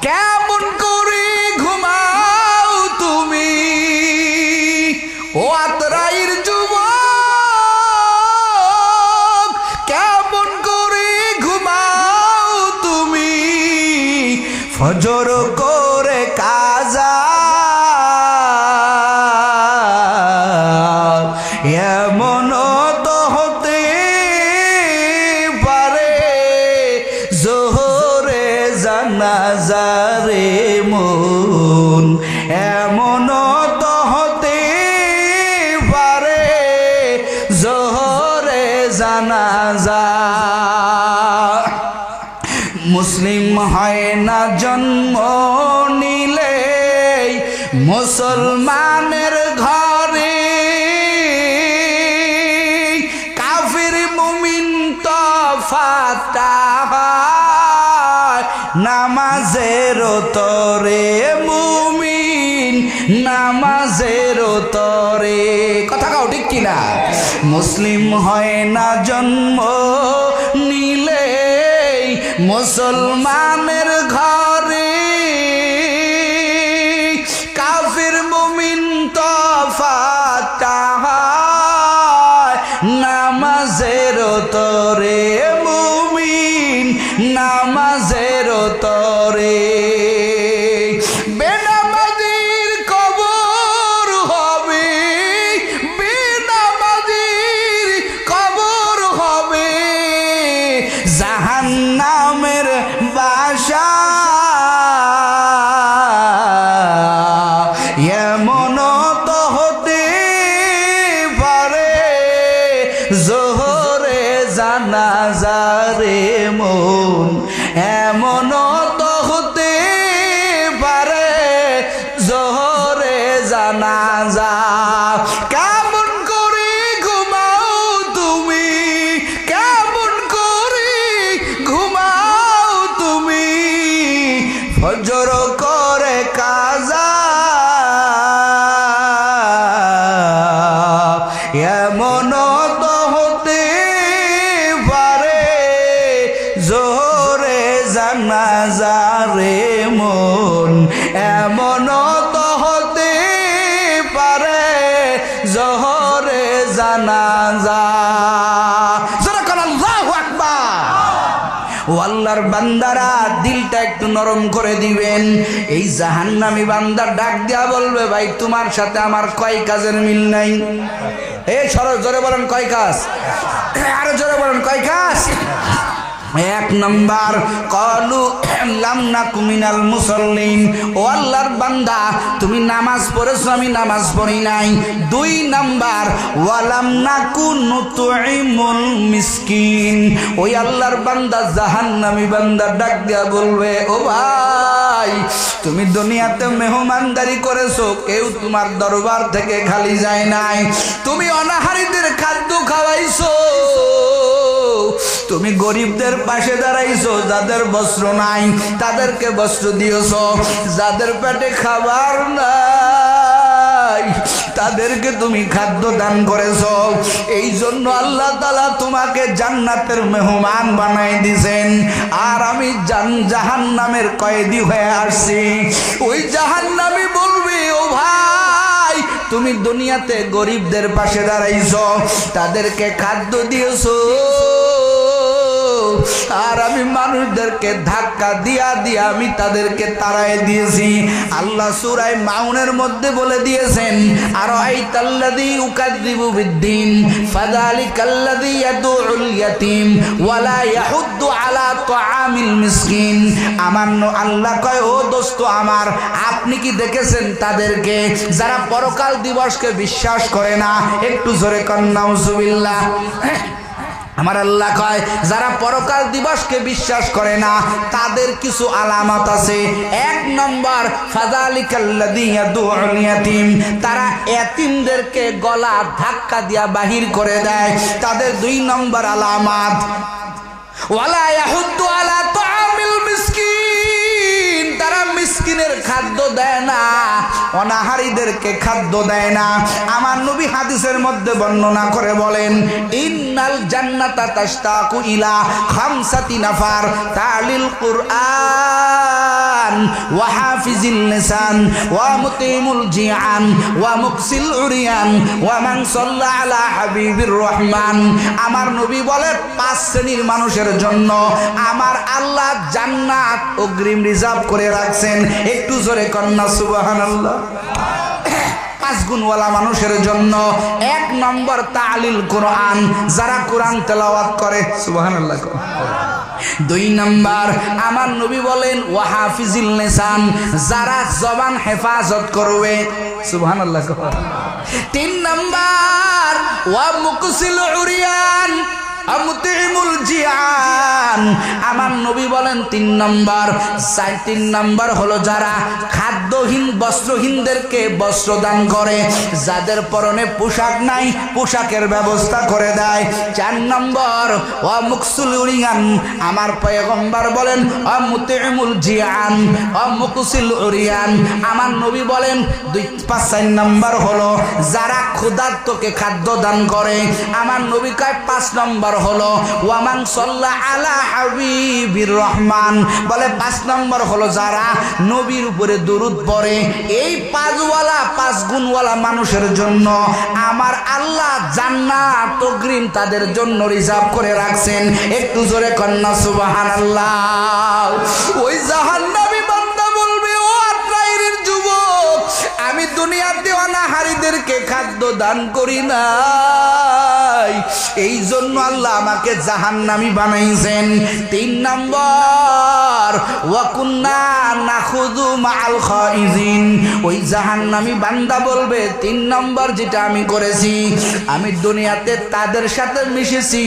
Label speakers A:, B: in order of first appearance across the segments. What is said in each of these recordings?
A: কেমন করে ঘুমাও তুমি ও আতরাইর যুবক, কেমন করে ঘুমাও তুমি ফজর করে কাজা, এমন তো হতে পারে জোহরে জানাজারে মন, এমন তো হতে পারে জোহরে জানাজা। মুসলিম হয় না জন্ম নিলে মুসলমানের ঘরে, কাফির মুমিন তফাৎ হয় নামাজের তরে, মুমিন নামাজের তরে। কথা কাও ঠিক কিনা? মুসলিম হয় না জন্ম নিলে মুসলমানের ঘরে, কাফির মুমিন তফাৎ হয় নামাজের তরে, মুমিন নামাজের তরে। বেনামাজির কবর হবে, বেনামাজির কবর হবে জাহান্নামের বাসা, এমন তো হতে পারে জোহরে জানাজারে মন, এমন তো হতে পারে জোহরে জানাজা। কেমন করে ঘুমাও তুমি, কেমন করে ঘুমাও তুমি ফজর করে কাজা, এমন তো হতে পারে জোহরে জানাজারে মন, এমন তো হতে পারে জোহরে জানাজা। আল্লাহু আকবার। ও আল্লাহর বান্দারা, দিলটা একটু নরম করে দিবেন। এই জাহান্নামী বান্দার ডাক দিয়া বলবে, ভাই তোমার সাথে আমার কয় কাজের মিল নাই? এই সরো জোরে বলেন কয় কাজ, আরো জোরে বলেন কয় কাজ। এক নাম্বার কলু লাম নাকু মিনাল মুসাল্লিন, ও আল্লাহর বান্দা তুমি নামাজ পড়েছো, আমি নামাজ পড়ি নাই। দুই নাম্বার ওয়ালাম নাকু নুতইমুল মিসকিন, ওই আল্লাহর বান্দা জাহান্নামী বান্দা ডাক দিয়া বলবে, ও ভাই তুমি দুনিয়াতে মেহমানদারি করেছো, কেউ তোমার দরবার থেকে খালি যায় নাই, তুমি অনাহারীদের খাদ্য খাওয়াইছো, তুমি গরিবদের পাশে দাঁড়াইছো, যাদের বস্ত্র নাই তাদেরকে বস্ত্র দিয়েছো, যাদের পেটে খাবার নাই তাদেরকে তুমি খাদ্য দান করেছো। এই জন্য আল্লাহ তাআলা তোমাকে জান্নাতের মেহমান বানাই দিয়েছেন, আর আমি জাহান্নামের কয়েদি হয়ে আসছি। ওই জাহান্নামী বলবে, ও ভাই তুমি দুনিয়াতে গরিবদের পাশে দাঁড়াইছো, তাদেরকে খাদ্য দিয়েছো, আর আমি মানুষদেরকে ধাক্কা দিয়া দিয়া আমি তাদেরকে তাড়ায় দিয়েছি। আল্লাহ সূরা মাউনের মধ্যে বলে দিয়েছেন, আরাআইতাল্লাযী ইউকাযযিবু বিদ্দীন ফাযালিকাল্লাযী ইয়াদউল ইয়াতীম ওয়ালা ইয়াহুদ্দু আলা তুআমিল মিসকিন। আমার আল্লাহ কয়, ও দোস্ত আমার, আপনি কি দেখেছেন তাদেরকে যারা পরকাল দিবসকে বিশ্বাস করে না? একটু জোরে কন নাউজুবিল্লাহ। আমার আল্লাহ কয়, যারা পরকাল দিবসকে বিশ্বাস করে না তাদের কিছু আলামত আছে। এক নম্বর ফাযালিকাল্লাযী ইয়াদউল ইয়াতীম, তারা এতিমদেরকে গলা ধাক্কা দিয়া বাহির করে দেয়, তাদের দুই নম্বর আলামত। ওয়ালা ইয়াহুদ্দু আলা তুআমিল মিসকিন, তারা মিসকিনের খাদ্য দেয় না, অনাহারীদেরকে খাদ্য দেয় না। আমার নবী হাদিসের মধ্যে বর্ণনা করে বলেন, ইন্নাল জান্নাতা তাশতাকু ইলা খামসাতি নাফার তালিল কুরআন ওয়া হাফিজিল লিসান ওয়া মুতিমুল জিআন ওয়া মুকসিল উরিয়ান ওয়া মান সাল্লা আলা হাবিবির রহমান। আমার নবী বলে 5 শ্রেণীর মানুষের জন্য আমার আল্লাহ জান্নাত অগ্রিম রিজার্ভ করে রাখছেন। একটু জোরে কন্না সুবহানাল্লাহ। 5 গুণওয়ালা মানুষের জন্য 1 নম্বর তালিল কোরআন, যারা কোরআন তেলাওয়াত করে, সুবহানাল্লাহ। 2 নম্বর আমার নবী বলেন ওয়া হাফিজিল লিসান, যারা জবান হেফাজত করবে, সুবহানাল্লাহ। 3 নম্বর ওয়া মুকসিল উরিয়ান আমতিমুল জিয়ান, আমার নবী বলেন 3 নম্বর। 3 নম্বর হলো যারা খাদ্যহীন বস্ত্রহীনদেরকে বস্ত্র দান করে, যাদের পরনে পোশাক নাই পোশাকের ব্যবস্থা করে দেয়। 4 নম্বর ওয়া মুকসিল উরিয়ান, আমার পয়গম্বর বলেন আমতিমুল জিয়ান আমুকসিল উরিয়ান, আমার নবী বলেন 4 নম্বর হলো যারা ক্ষুধার্তকে খাদ্য দান করে। আমার নবী কয় 5 নম্বর হলো ওয়ামান সাল্লা আলা হাবিবির রহমান, বলে 5 নম্বর হলো যারা নবীর উপরে দরুদ পড়ে। এই 5 গুণওয়ালা মানুষের জন্য আমার আল্লাহ জান্নাত অগ্রিম তাদের জন্য রিজার্ভ করে রাখছেন। একটু জোরে কন্না সুবহানাল্লাহ। ওই জাহান্নামী বান্দা বলবে, ও আত্রাইরের যুবক, আমি দুনিয়াতে অনাহারীদেরকে খাদ্য দান করি না, এই জন্য আল্লাহ আমাকে জাহান্নামী বানাইছেন। 3 নম্বর ওয়া কুন্না নাখুযু মাআল খাইজিন, ওই জাহান্নামী বান্দা বলবে 3 নম্বর যেটা আমি করেছি, আমি দুনিয়াতে তাদের সাথে মিশেছি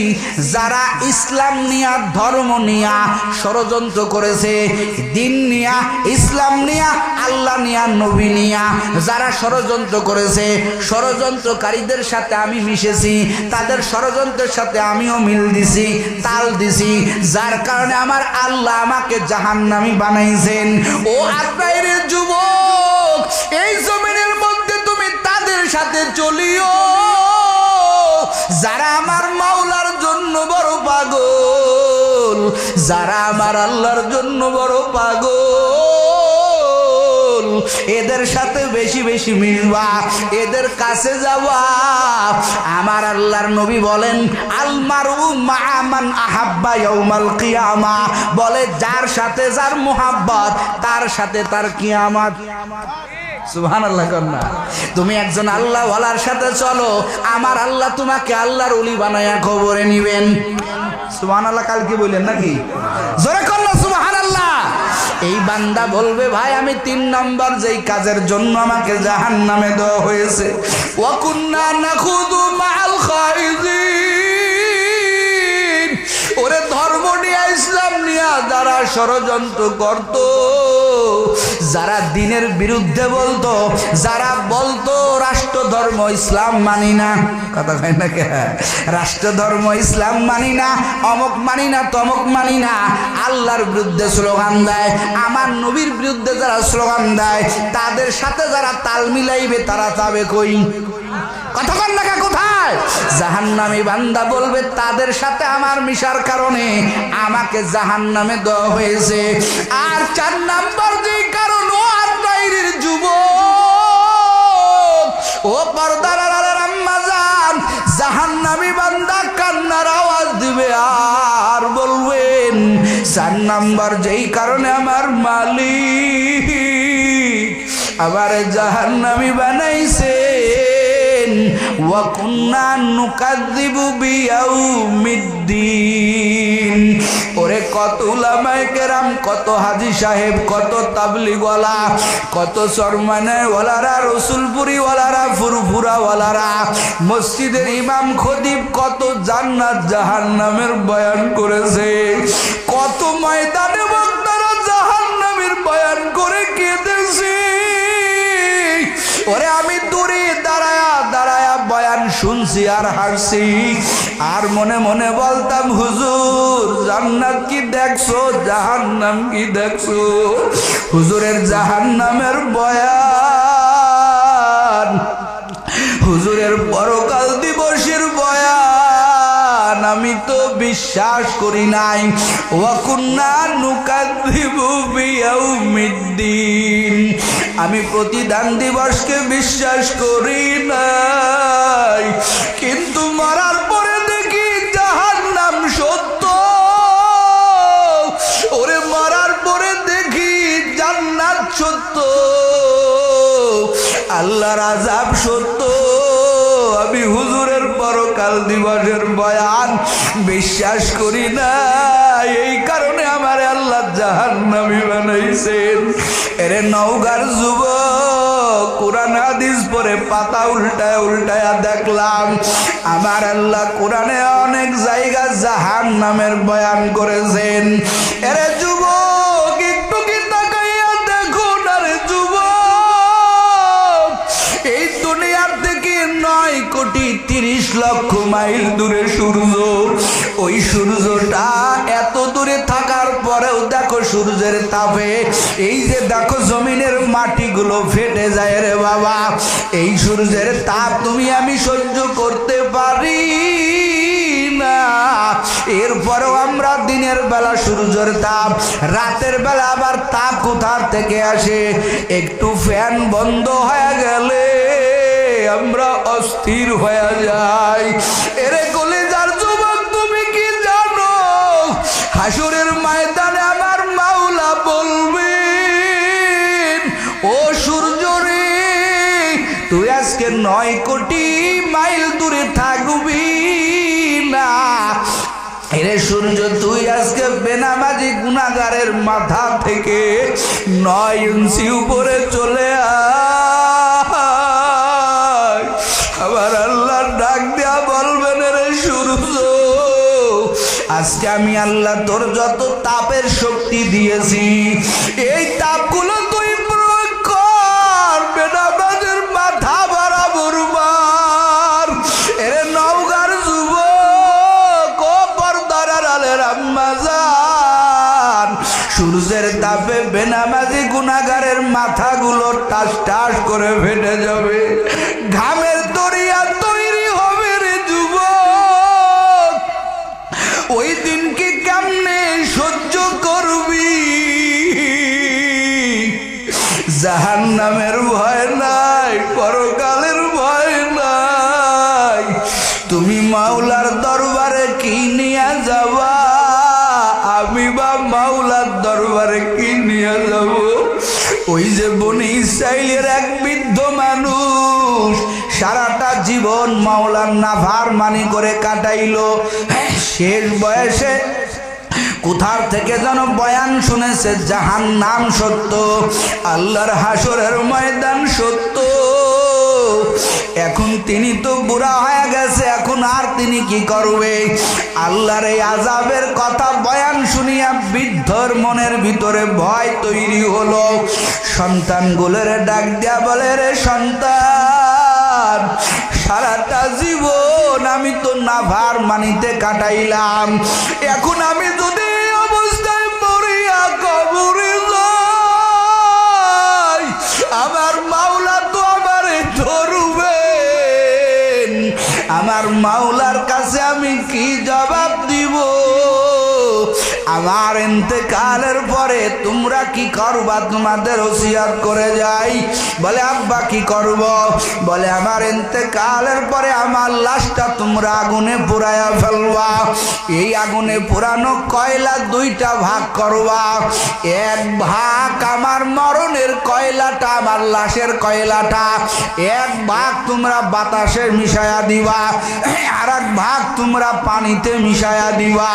A: যারা ইসলাম নিয়া ধর্ম নিয়া ষড়যন্ত্র করেছে, দিন নিয়া ইসলাম নিয়া আল্লাহ নিয়া নবী নিয়া যারা ষড়যন্ত্র করেছে, ষড়যন্ত্রকারীদের সাথে আমি মিশেছি, তাদের ষড়যন্ত্রের সাথে আমিও মিল দিছি, তাল দিছি, যার কারণে আমার আল্লাহ আমাকে জাহান্নামী বানাইছেন। ও আত্রাইরের যুবক, এই জমিনের মধ্যে তুমি তাদের সাথে চলিও যারা আমার মাওলার জন্য বড় পাগল, যারা আমার আল্লাহর জন্য বড় পাগল, এদের সাথে বেশি বেশি মিলবা, এদের কাছে যাবা। আমার আল্লাহর নবী বলেন আল মারু মা মান আহাব্বা ইয়াউমাল কিয়ামা, বলে যার সাথে যার মোহাব্বত তার সাথে তার কিয়ামত। সুবহানাল্লাহ। কন্যা তুমি একজন আল্লাহ ওয়ালার সাথে চলো, আমার আল্লাহ তোমাকে আল্লাহর ওলি বানায়া খবরে নিবেন। সুবহানাল্লাহ। কাল কি বললেন নাকি? জোরে কন্যা সুবহানাল্লাহ। এই বান্দা বলবে, ভাই আমি 3 নম্বর যেই কাজের জন্য আমাকে জাহান্নামে দেওয়া হয়েছে, ওয়া কুন্না নাখুযু মাআল খাইজিন, ওরে ধর্ম নিয়ে ইসলাম নিয়ে যারা ষড়যন্ত্র করত, যারা দিনের বিরুদ্ধে বলতো, যারা বলতো রাষ্ট্র ধর্ম ইসলাম মানি না, কথা কয় না কে, রাষ্ট্র ধর্ম ইসলাম মানি না, অমুক মানি না, তমুক মানি না, আল্লাহর বিরুদ্ধে স্লোগান দেয়, আমার নবীর বিরুদ্ধে যারা স্লোগান দেয়, তাদের সাথে যারা তাল মিলাইবে তারা যাবে কই? কথা কন না কে, কোথায়? জাহান্নামী বান্দা বলবে তাদের সাথে আমার মিশার কারণে আমাকে জাহান্নামে দেওয়া হয়েছে। আর 4 নম্বর যেই কারণ, ও আত্রাইরের যুবক, ও পর্দার আড়ালের আম্মা জান, জাহান্নামী বান্দা কান্নার আওয়াজ দিবে আর বলবেন 4 নম্বর যেই কারণে আমার মালিক আবার জাহান্নামী বানাইছে, ওয়া কুন্না নুকাযযিবু বিয়াউমিদ্দিন। ওরে কত উলামায়ে কেরাম, কত হাজী সাহেব, কত তাবলীগওয়ালা, কত শরমানেওয়ালারা, রসুলপুরিওয়ালারা, ফুরফুরাওয়ালারা, মসজিদের ইমাম খতিব কত জান্নাত জাহান্নামের বয়ান করেছে, কত ময়দানে বক্তারা জাহান্নামের বয়ান করে কেঁদেছে। ওরে আমি দূরে দাঁড়ায়া দাঁড়ায়া বয়ান শুনছি আর হাসছি, আর মনে মনে বলতাম হুজুর জান্নাত কি দেখছো, জাহান্নাম কি দেখছো? হুজুরের জাহান্নামের বয়ান, হুজুরের পরকাল দিবসের বয়ান আমি তো বিশ্বাস করি নাই। ওয়া কুন্না নুকাযযিবু বিয়াউমিদ্দিন, আমি প্রতিদান দিবসকে বিশ্বাস করি নাই, কিন্তু মরার পরে দেখি জাহান্নাম সত্য। ওরে মরার পরে দেখি জান্নাত সত্য, আল্লাহর আযাব সত্য। আমি হুজুরের পরকাল দিবসের বয়ান বিশ্বাস করি না, এই কারণে আমার আল্লাহ জাহান্নামী বানাইছেন। এরে নওগাঁর যুবক, কোরআন হাদিস পড়ে পাতা উল্টায় উল্টায়া দেখলাম আমার আল্লাহ কোরআনে অনেক জায়গা জাহান্নামের বয়ান করেছেন। এরে যুবক একটু কি তাকাইয়া দেখুন, আরে যুবক এই দুনিয়ার থেকে 9,30,00,000 মাইল দূরে সূর্য, ওই সূর্যটা এত দূরে থাকার পরেও দেখো সূর্যের তাপে এই যে দেখো জমিনের মাটিগুলো ফেটে যায় রে বাবা। এই সূর্যের তাপ তুমি আমি সহ্য করতে পারি না, এরপরেও আমরা দিনের বেলা সূর্যের তাপ, রাতের বেলা আবার তাপ কোথার থেকে আসে? একটু ফ্যান বন্ধ হয়ে গেলে আমরা অস্থির হয়ে যাই। এরে কলিজার যুবক, তুমি কি জানো হাসরের ময়দানে আমার মাওলা বলবেন, ও সূর্য রে তুই আজকে 9 কোটি মাইল দূরে থাকবি না। এরে সূর্য তুই আজকে বেনামাজি গুনাহগারের মাথা থেকে 9 ইঞ্চি উপরে চলে আয়। আবার আল্লাহ ডাক দেয়া বলবেন, রে সূর্য আজকে আমি আল্লাহ তোর যত তাপের শক্তি দিয়েছি এই তাপগুলো তুই প্রয়োগ কর, বেনামাজির মাথা বরাবর মার। এরে নওগাঁর যুবক, ও পর্দার আড়ালের আম্মা জান, সূর্যের তাপে বেনামাজি গুনাহগারের মাথাগুলো টাস টাস করে ফেটে যাবে, ঘামের দরিয়া তৈরি হবে রে যুবক। ওই দিন কি কেমনে সহ্য করবি? জাহান্নামের ভয় নাই, পরকালের ভয় নাই। তুমি মাওলার দরবারে কি নিয়ে যাবা? আমি বা মাওলার দরবারে কি নিয়ে যাব? ওই যে বনি ইসরাইলের এক বৃদ্ধ মানুষ সারাটা জীবন মাওলার নাফরমানি করে কাটাইলো, শেষ বয়সে কোথার থেকে যেন বয়ান শুনেছে জাহান্নাম সত্য, আল্লাহর হাসরের ময়দান সত্য। এখন তিনি তো বুড়া হয়ে গেছে, এখন আর তিনি কি করবে? আল্লাহর এই আযাবের কথা বয়ান শুনিয়া বৃদ্ধর মনের ভিতরে ভয় তৈরি হলো। সন্তানগুলোর ডাক দিয়া বলে, রে সন্তান সারাটা জীবন আমি তো নাফরমানিতে কাটাইলাম, এখন আমি যদি এই অবস্থায় মরিয়া কবরে যাই আমার মাওলা তো আমারে ধরবেন, আমার মাওলার কাছে আমি কি জবাব দিব? আমার ইন্তেকালের পরে তোমরা কি করবা? তোমাদের ওসিয়ত করে যাই। বলে আব্বা কি করব? বলে আমার ইন্তেকালের পরে আমার লাশটা তোমরা আগুনে পুড়াইয়া ফেলবা, এই আগুনে পুরানো কয়লা 2টা ভাগ করবা, এক ভাগ আমার মরণের কয়লাটা, আমার লাশের কয়লাটা, এক ভাগ তোমরা বাতাসে মিশায়া দিবা, আর এক ভাগ তোমরা পানিতে মিশায়া দিবা।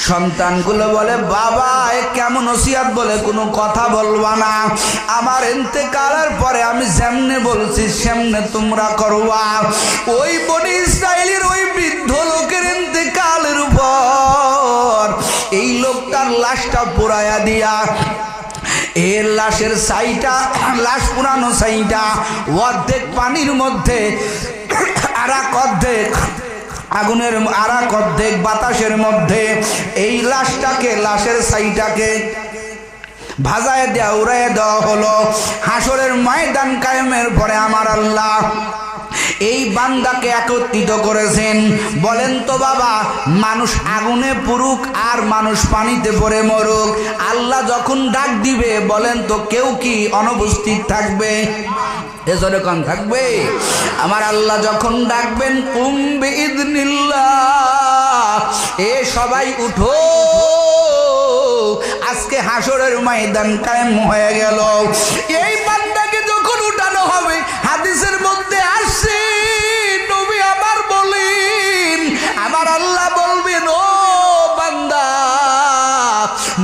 A: সন্তানগুলো বলে, বাবা এ কেমন ওসিয়ত? বলে কোনো কথা বলবা না, আমার ইন্তেকালের পরে আমি যেমনে বলছি সেমনে তোমরা করবা। ওই বনি ইসরাইলের ওই বৃদ্ধ লোকের ইন্তেকালের পর এই লোকটার লাশটা পোড়ায়া দিয়া এর লাশের ছাইটা, লাশ পুরানো ছাইটা অর্ধেক পানির মধ্যে আরেক অর্ধেক আগুনের, আরেক অর্ধেক বাতাসের মধ্যে এই লাশটাকে, লাশের ছাইটাকে ভাজায় দেওয়া, উড়াইয়ে দেওয়া হলো। হাসরের ময়দান কায়েমের পরে আমার আল্লাহ এই বান্দাকে একত্রিত করেছেন। বলেন তো বাবা, মানুষ আগুনে পুরুক আর মানুষ পানিতে পড়ে মরুক, আল্লাহ যখন ডাক দিবে বলেন তো কেউ কি অনুপস্থিত থাকবে? এজন্য কোন থাকবে? আমার আল্লাহ যখন ডাকবেন কুম বিইذনিল্লাহ, এ সবাই উঠো, আজকে হাসরের ময়দান কায়েম হয়ে গেল। এই বান্দাকে যখন উঠানো হবে, হাদিসের মধ্যে আসছে নবী আমার বলেন, আমার আল্লাহ বলবেন ও বান্দা,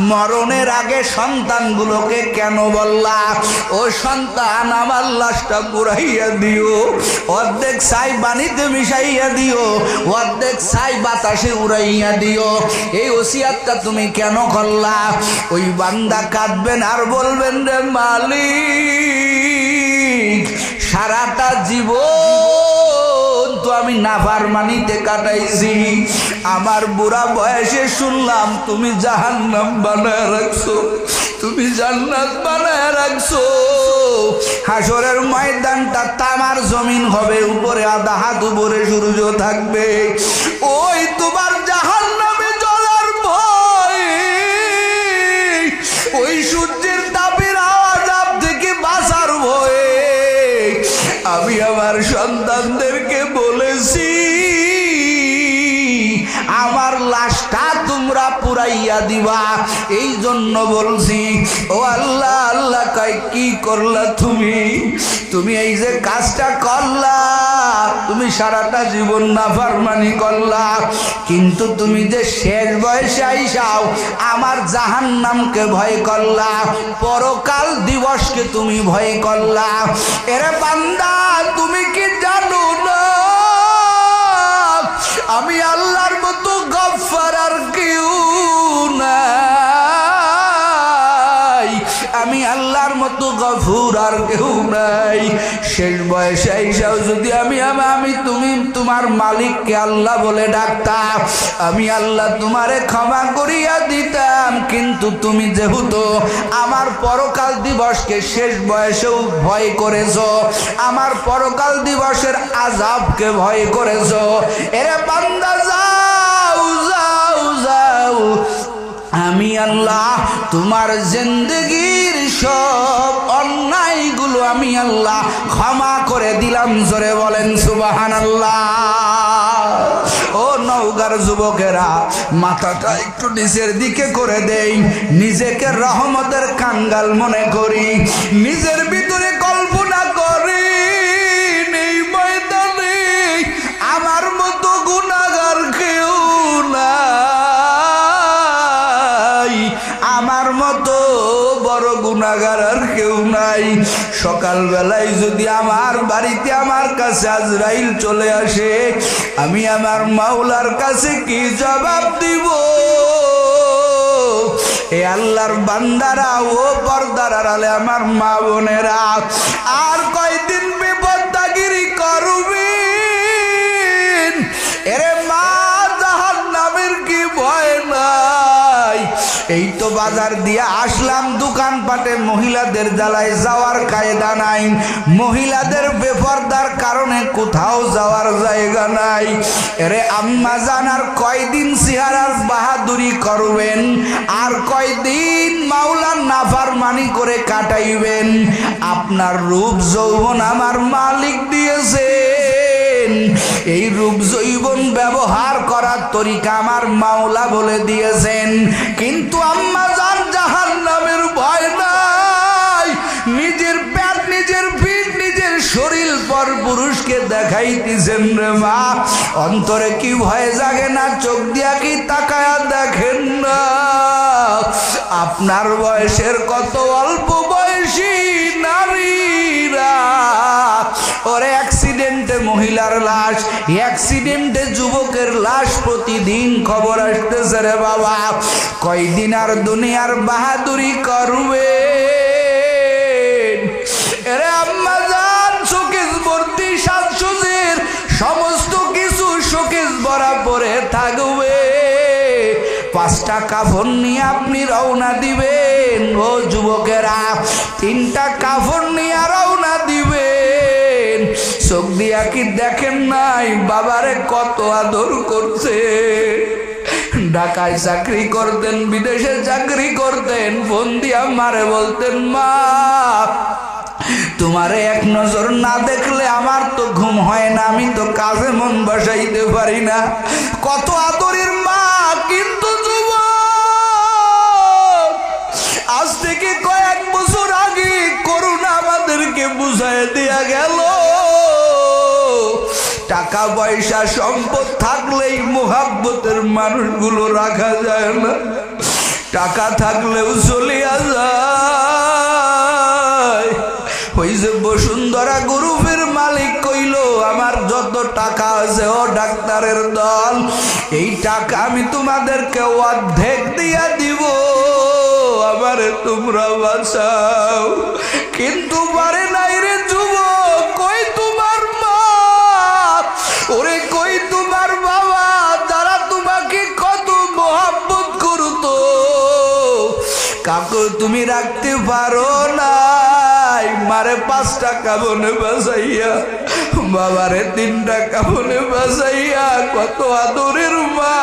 A: মরণের আগে সন্তানগুলোকে কেন বললা? ও সন্তান, আমার লাশটা পুরাইয়া দিও, অর্ধেক ছাই পানিতে মিশাইয়া দিও, অর্ধেক ছাই বাতাসে উড়াইয়া দিও, এই ওসিয়াতটা তুমি কেন করলা? ওই বান্দা কাঁদবেন আর বলবেন, রে মালিক, সারাটা জীবন তো আমি নাফরমানিতে কাটাইছি, আমার বুড়া বয়সে শুনলাম তুমি জাহান্নাম বানায় রাখছো, তুমি জান্নাত বানায় রাখছো। হাসরের ময়দানটা তামার জমিন হবে, উপরে আধা হাত উপরে সূর্য থাকবে, ওই তোমার জাহান্নামে জ্বলার ভয়, ওই সূর্যের তাপের আযাব থেকে বাঁচার ভয়ে আমি আমার সন্তানদেরকে বলেছি আমার লাশটা তোমরা পুরাইয়া দিবা, এই জন্য বলছি। ও আল্লাহ, আল্লাহ কয় কি করলা তুমি? তুমি এই যে কাজটা করলা, তুমি সারাটা জীবন নাফরমানি করলা, কিন্তু তুমি যে শেষ বয়সে আইসাও আমার জাহান্নামকে ভয় করলা, পরকাল দিবসকে তুমি ভয় করলা। এরে বান্দা, তুমি কি জানো না আমি আল্লাহর মতো গফফার আর কেউ নাই, আমি আল্লাহর মতো গফুর আর কেউ নাই। শেষ বয়সে আইসাও যদি আমি তুমি তোমার মালিককে আল্লাহ বলে ডাকতাম, আমি আল্লাহ তোমারে ক্ষমা করিয়া দিতাম, কিন্তু তুমি যেহেতু আমার পরকাল দিবসকে শেষ বয়সেও ভয় করেছো, আমার পরকাল দিবসের আযাবকে ভয় করেছো, এরে বান্দা যাও যাও যাও, আমি আল্লাহ তোমার জিন্দেগির সব অন্যায়গুলো আমি আল্লাহ ক্ষমা করে দিলাম। জোরে বলেন সুবহানাল্লাহ। ও নওগাঁর যুবকেরা, মাথাটা একটু নিচের দিকে করে দেই, নিজেকে রহমতের কাঙ্গাল মনে করি, নিজের ভিতরে কল্পনা করি এই ময়দানে আমার মতো গুনাহগার কেউ নাই, আমার মতো বড় গুনাহগার আর কেউ নাই। সকালবেলায় যদি আমার বাড়িতে আমার কাছে আজরাইল চলে আসে, আমি আমার মাওলার কাছে কি জবাব দিব? এ আল্লাহর বান্দারা, ও পর্দার আড়ালে আমার মা বোনেরা, আর কয়দিন বেপরদাগিরি করবেন? এরে মা, জাহান্নামের কি ভয় নাই? এই তো বাজার দিয়ে আসলাম, দোকানপাটে মহিলাদের জ্বালায় যাওয়ার কায়দা নাই, মহিলাদের বেপরদার কারণে কোথাও যাওয়ার জায়গা নাই। এরে আম্মা জান, আর কয়দিন চেহারার বাহাদুরি করবেন? আর কয়দিন মাওলার নাফরমানি করে কাটাইবেন? আপনার রূপ যৌবন আমার মালিক দিয়েছেন, এই রূপ যৌবন ব্যবহার করার তরিকা আমার মাওলা বলে দিয়েছেন, কিন্তু আম্মা জান জাহান্নামের ভয় নাই। নিজের পেট, নিজের পিঠ, নিজের শরীর পর পুরুষকে দেখাইতেছেন রে মা, অন্তরে কি ভয় জাগে না? চোখ দিয়া কি তাকায়া দেখেন না? আপনার বয়সের কত অল্প বয়সী নারীরা, ওরে অ্যাক্সিডেন্টে মহিলার লাশ, অ্যাক্সিডেন্টে যুবকের লাশ প্রতিদিন খবর আসতেছে রে বাবা। কয়দিন আর দুনিয়ার বাহাদুরি করবে? এরে আম্মা জান, শোকেস ভর্তি সাজসজ্জার 5টা কাফন নিয়ে আপনি রওনা দিবেন। ও যুবকেরা, 3টা কাফন নিয়ে রওনা দিবেন। চোখ দিয়া কি দেখেন নাই বাবারে কত আদর করছে? ঢাকায় চাকরি করতেন, বিদেশে চাকরি করতেন, ফোন দিয়া মারে বলতেন, মা তোমারে এক নজর না দেখলে আমার তো ঘুম হয় না, আমি তো কাজে মন বসাইতে পারি না। কত আদরের মা। কিন্তু যুবক, আজ থেকে কয়েক বছর আগে করোনা আমাদেরকে বুঝাই দেয়া গেল, টাকা পয়সা সম্পদ থাকলেই মোহাব্বতের মানুষগুলো রাখা যায় না, টাকা থাকলেও চলিয়া যায়। ওই যে বসুন্ধরা গ্রুপের মালিক কইল, আমার যত টাকা আছে ও ডাক্তারের দল, এই টাকা আমি তোমাদেরকে অর্ধেক দিয়া দিব, আমারে তোমরা বাঁচাও। কিন্তু পারে নাই রে যুবক। কই তোমার মা, ওরে কই তোমার বাবা, যারা তোমাকে কত মোহাব্বত করতো, কাকু তুমি রাখতে পারো নাই? মারে 5টা কাফনে বাঁচাইয়া, বাবারে 3টা কাফনে বাঁচাইয়া, কত আদরের মা,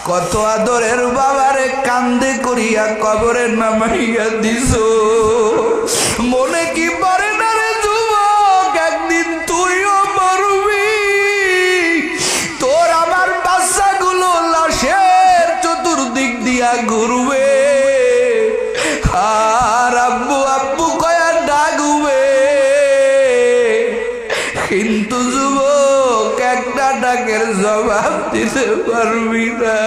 A: কত আদরের বাবারে কান্দে করিয়া কবরে নামাইয়া দিছো। মনে কি পারে না রে যুবক, একদিন তুইও মরবি, তোর আমার বাচ্চাগুলো লাশের চতুর্দিক দিয়া ঘুরবে, আর আব্বু আব্বু কয়া ডাকবে। কিন্তু যুবক, একটা ডাকের জবাব দিতে পারবি না।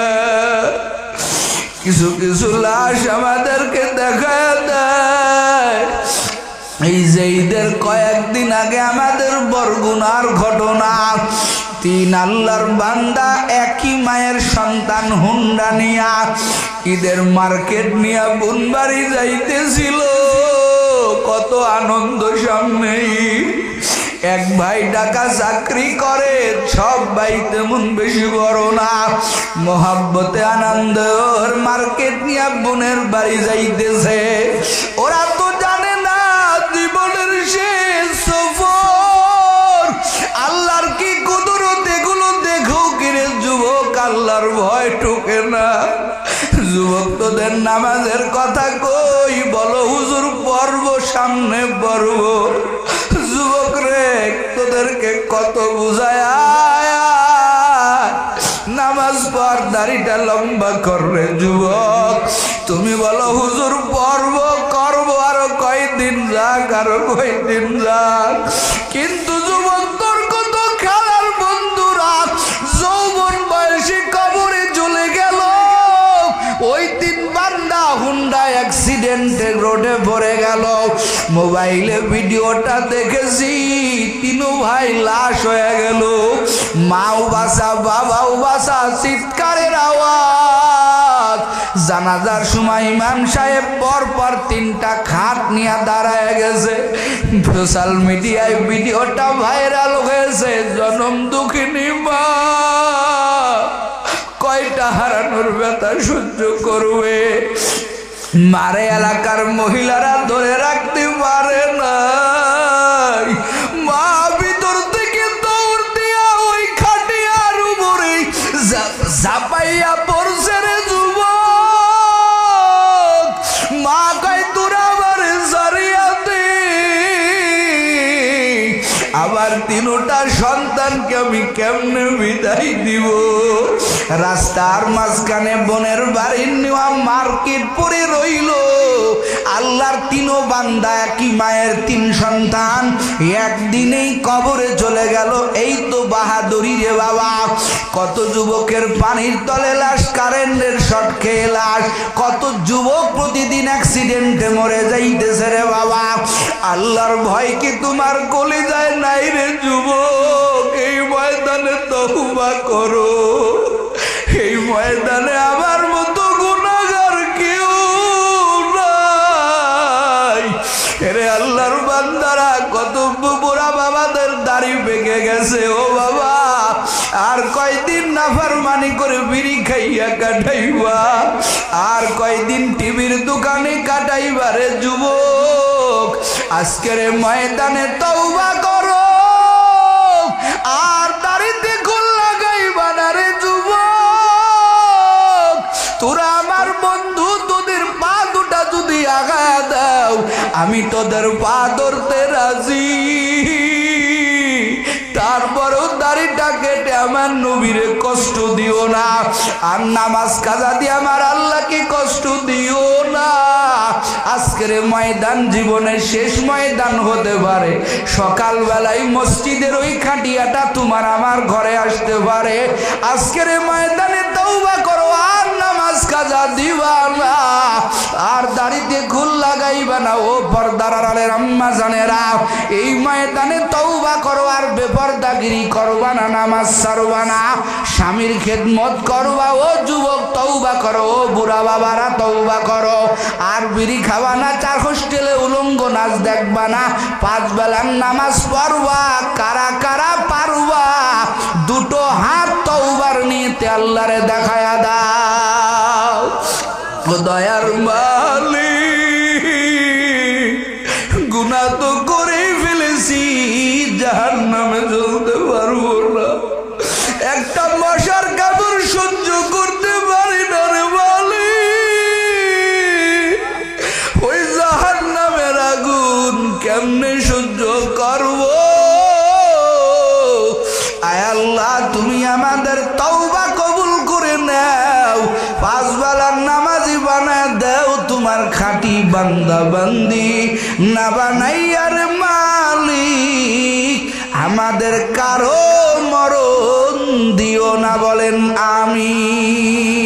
A: কিছু কিছু লাশ আমাদেরকে দেখা দেয়। এই যে ঈদের কয়েকদিন আগে আমাদের বরগুনার ঘটনা, 3 আল্লাহর বান্দা একই মায়ের সন্তান হুন্ডা নিয়া ঈদের মার্কেট নিয়া বুনবাড়ি যাইতেছিল। কত আনন্দ সামনে। এক ভাই ঢাকা চাকরি করে, সব ভাই তেমন বেশি বড় না, মোহাব্বতে আনন্দ মার্কেট নিয়া বোনের বাড়ি যাইতেছে। ওরা তো জানে না জীবনের শেষ সফর, আল্লাহর কি কুদরত, এগুলো দেখো কিরে যুবক, আল্লাহর ভয় ঢোকে না। যুবক, তোদের নামাজের কথা কই, বলো হুজুর পর্ব সামনে পর্ব। যুবক রে, তোদেরকে কত বুঝায়, নামাজ পড়, দাড়িটা লম্বা করবে। যুবক, তুমি বলো হুজুর পর্ব করবো, আরো কয়দিন যাক, আরো কয়দিন যাক। কিন্তু যুবক, তোর কত খেলার বন্ধুরা যৌবন বয়সে কবরে চলে গেল। ওই 3 বান্দা হুন্ডা অ্যাক্সিডেন্টে রোডে পড়ে গেল। মোবাইলে ভিডিওটা দেখেছি, 3 ভাই লাশ হয়ে গেল। মাও বাসা, বাবাও বাসা, চিৎকারের আওয়াজ। জানাজার সময় ইমাম সাহেব পর 3টা খাট নিয়ে দাঁড়ায় গেছে। সোশ্যাল মিডিয়ায় ভিডিওটা ভাইরাল হয়েছে। জনম দুঃখিনী মা কয়টা হারানোর ব্যথা সহ্য করবে? মারে এলাকার মহিলারা ধরে রাখতে পারে না। মা ভিতর থেকে দৌড় দিয়া ওই খাটিয়ার উপরে ঝাপাইয়া পড়ছে রে যুবক। মা কয় তোরা আমার জারিয়া দে, আবার 3টা সন্তানকে আমি কেমনে বিদায় দিব? রাস্তার মাঝখানে বোনের বাড়ির নেওয়া মার্কেট পড়ে রইল। আল্লাহর 3 বান্দা, একই মায়ের 3 সন্তান একদিনেই কবরে চলে গেল। এই তো বাহাদুরি রে বাবা। কত যুবকের পানির তলে লাশ, কারেন্টের শর্ট খেয়ে লাশ, কত যুবক প্রতিদিন অ্যাক্সিডেন্টে মরে যাইতেছে রে বাবা। আল্লাহর ভয় কি তোমার কলিজায় নাই রে যুবক? এই ময়দানে তওবা করো। এই ময়দানে আমার মতো গুনাহগার কেউ নাই। এরে আল্লাহর বান্দারা, কত বুড়া বাবাদের দাড়ি দাড়ি পেকে গেছে ও বাবা, আর কয়দিন নাফরমানি করে বিড়ি খাইয়া কাটাইবা, আর কয়দিন টিভির দোকানে কাটাইবারে যুবক। আজকের ময়দানে তওবা করো, আর দাড়িতে গোল লাগাইবা না রে যুবক। তোরা আমার বন্ধু, তোদের পা দুটা যদি আগায়া দাও, আমি তোদের পা ধরতে রাজি। তারপরও দাড়িটা কেটে আমার নবীরে কষ্ট দিও না, আর নামাজ কাজা দিয়ে আমার আল্লাহকে কষ্ট দিও না। আজকের ময়দান জীবনের শেষ ময়দান হতে পারে। সকালবেলায় মসজিদের ওই খাটিয়াটা তোমার আমার ঘরে আসতে পারে। আজকের ময়দানে তওবা করো, আর নামাজ কাজা দিবা না, আর দাড়িতে খুল লাগাইবা না। ও পর্দার আড়ালের আম্মা জানেরা, এই ময়দানে তওবা করো, আর বেপরদাগিরি করবা না, নামাজ ছাড়বা না, স্বামীর খেদমত করবা। ও যুবক তওবা করো, ও বুড়া বাবারা তওবা করো, আর বিড়ি খাবা না, চার হোস্টেলে উলঙ্গ নাচ দেখবা না, 5 বেলার নামাজ পড়বা। কারা কারা পারবা দুটো হাত তওবার নিতে আল্লাহরে দেখায়া দাও। দয়ার মালিক, গুনাহ তো করে ফেলেছি, জাহান্নামে জ্বলতে পারবো না, একটা মশার কামড় সহ্য করতে পারি না রে মালিক। ওই জাহান্নামের আগুন কেমনে সহ্য করবো? আয় আল্লাহ, তুমি আমাদের তওবা কবুল করে নাও, 5 বেলার নামাজি বানায় দাও, তোমার খাঁটি বান্দা বান্দি না বানাইয়ার মালিক আমাদের কারো মরণ দিও না, বলেন আমিন।